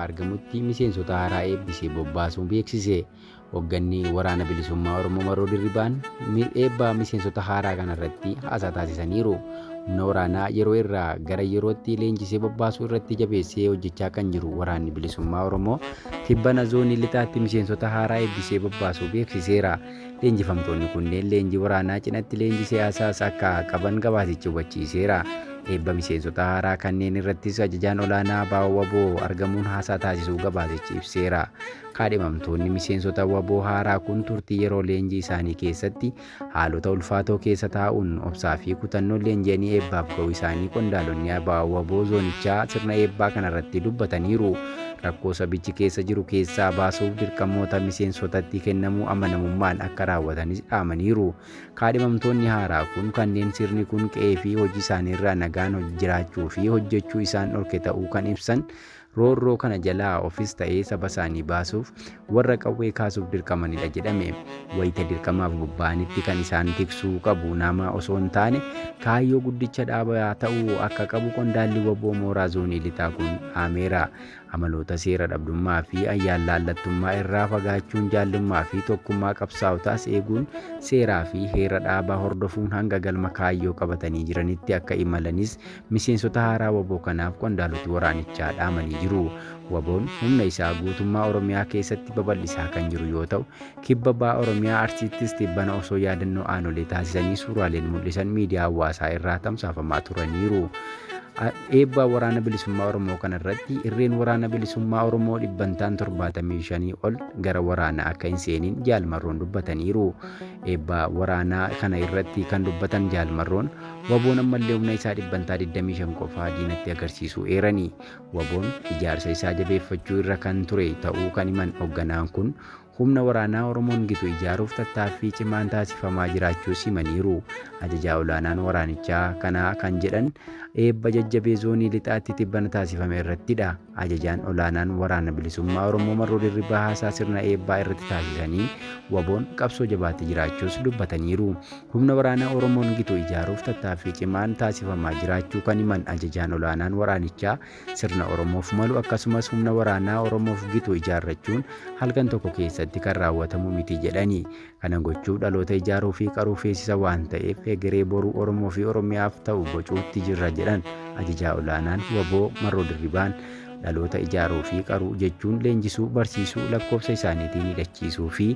bakka argamutti miseensota haaraa eebbisee bobbaasuun beeksise. Hoogganni waraana bilisummaa Oromoo Marroo Dirribaan eebba miseensota haaraa kanarratti haasaa taasisaniiru. Humna waraanaa yeroo irraa gara yerootti leenjisee bobbaasuu irratti jabeessee hojjechaa kan jiru waraanni bilisummaa Oromoo tibbana zoonii lixaatti miseensota haaraa eebbisee bobbaasuu beeksiseera. Leenjifamtoonni kunneen leenjii waraanaa cinatti leenjii siyaasaas akka qaban gabaasichi hubachiiseera. Eebba miseensota haaraa kanneen irrattis ajajaan olaanaa BBO WBO argamuun haasaa taasisuu gabaasichi ibseera. Kaadhimamtoonni miseensota WBO haaraa kun turtii yeroo leenjii isaanii keessatti haalota ulfaatoo keessa taa'uun obsaa fi kutannoon leenji'anii eebbaaf ga'uu isaanii qondaalonni BBO WBO zoonichaa sirna eebbaa kanarratti dubbataniiru. Rakkoo sabichi keessa jiru keessaa baasuuf dirqamoota miseensotatti kennamuu amanamummaan akka raawwatanis dhaamaniiru. Kaadhimamtoonni haaraa kun kanneen sirni kun qe'ee fi hojii isaaniirraa nagaan jiraachuu fi hojjechuu isaan dhorke ta'uu kan ibsan roorroo kana jalaa ofis ta'ee saba isaanii baasuuf warra qawwee kaasuuf dirqamanidha jedhame. Wayita dirqamaaf bobba'anitti kan isaan tiksuu qabu nama osoo hin taane kaayyoo guddicha dhaabaa ta'uu akka qabu qondaalli WBO mooraa zoonii lixaa kun haameera. Amaloota seera dhabdummaa fi ayyaalaallattummaa irraa fagaachuun jaallummaa fi tokkummaa qabsaa'otaas eeguun seeraa fi heera dhaabaa hordofuun hanga galma kaayyoo qabatanii jiranitti akka imalanis miseensota haaraa WBO kanaaf qondaaloti waraanichaa dhaamanii jiru. WBO'n humna isaa guutummaa Oromiyaa keessatti babal'isaa kan jiru yoo ta'u, kibba ba'a Oromiyaa Arsiittis tibbana osoo yaadannoo aanolee taasisanii suuraaleen mul'isan miidiyaa hawaasaa irraa tamsaafamaa turaniiru. Eebba waraana bilisummaa Oromoo kanarratti irreen waraana bilisummaa Oromoo 75 ol gara waraanaa akka hin seeniin jaalmarroon dubbataniiru. Eebba waraanaa kana irratti kan dubbatan jaalmarroon WBO'n ammallee humna isaa 25 qofaa diinatti agarsiisuu eerani. WBO'n ijaarsa isaa jabeeffachuu irra kan ture ta'uu kan himan hoogganaan kun humna waraanaa Oromoon gitu ijaaruuf tattaaffii cimaan taasifamaa jiraachuu himaniiru. Ajajaa olaanaan waraanichaa kanaa kan jedhan eebba jajjabee zoonii lixaatti tibbana taasifame irrattidha. Ajajaan olaanaan waraana bilisummaa Oromoo Marroo Dirribaa haasaa sirna eebbaa irratti taasisanii WBO'n qabsoo jabaatee jiraachuus dubbataniiru. Humna waraanaa Oromoon gitu ijaaruuf tattaaffii cimaan taasifamaa jiraachuu kan himan ajajaan olaanaan waraanichaa sirna Oromoof malu akkasumas humna waraanaa Oromoof gitu ijaarrachuun halkan tokko keessatti kan raawwatamu miti jedhani. Kana gochuu dhaloota ijaaruu fi qaruu feesisa waan ta'eef egeree boruu Oromoo fi Oromiyaaf ta'u bocuutti jirra jedhan ajajaa olaanaan WBO Marroo Dirribaan. Dhaloota ijaaruu fi qaruu jechuun leenjisuu, barsiisuu, lakkoofsa isaaniitiin hidhachiisuu fi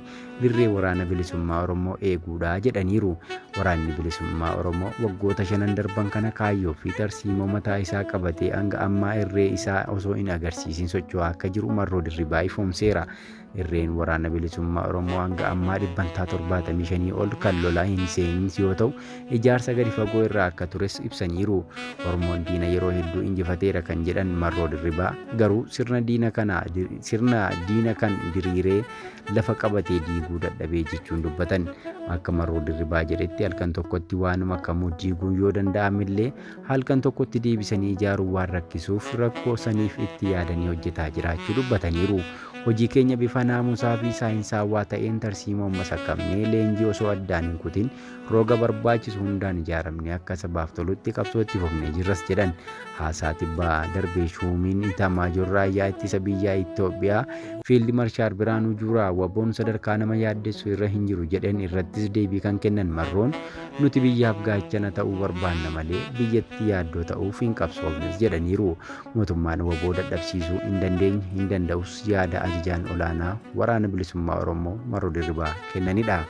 dirree waraana bilisummaa Oromoo eeguudha jedhaniiru. Waraanni bilisummaa Oromoo waggoota 5 darban kana kaayyoo fi tarsiimoo mataa isaa qabatee hanga ammaa irree isaa osoo hin agarsiisin socho'aa akka jiru Marroo Dirribaa ifoomseera. Irreen waraana bilisummaa Oromoo hanga ammaa 75 ol kan lolaa hin seenin yoo ta'u, ijaarsa gadi fagoo irraa akka tures ibsaniiru. Oromoon diina yeroo hedduu injifateera kan jedhan Marroo Dirribaa garuu sirna diina kan diriiree lafa qabatee diiguu dadhabee jechuun dubbatan. Akka Marroo Dirribaa jedhetti halkan tokkotti waanuma kamuu diiguun yoo danda'amillee halkan tokkotti deebisanii ijaaruu waan rakkisuuf rakkoo saniif itti yaadanii hojjetaa jiraachuu dubbataniiru. Hojii keenya bifa naamusaa fi saayinsaawaa ta'een tarsiimoo masakamnee leenjii osoo addaan hin kutin roga barbaachisu hundaan ijaaramne akka sabaaf tolutti qabsootti fufnee jirras jedhan. Haasaa tibbaa darbee shuumiin Itamaajoor raayyaa ittisa biyyaa Itoophiyaa Fiild Maarshaal Biraanuu Juulaa WBO'n sadarkaa nama yaaddessu irra hin jiru jedhan irrattis deebii kan kennan Marroon nuti biyyaaf gaachana ta'uu barbaanna malee biyyatti yaaddoo ta'uuf hin qabsoofnes jedhaniiru. Mootummaan WBO dadhabsiisuu hin danda'us yaada ajajaan olaanaa waraana bilisummaa Oromoo Marroo Dirribaa kennanidha.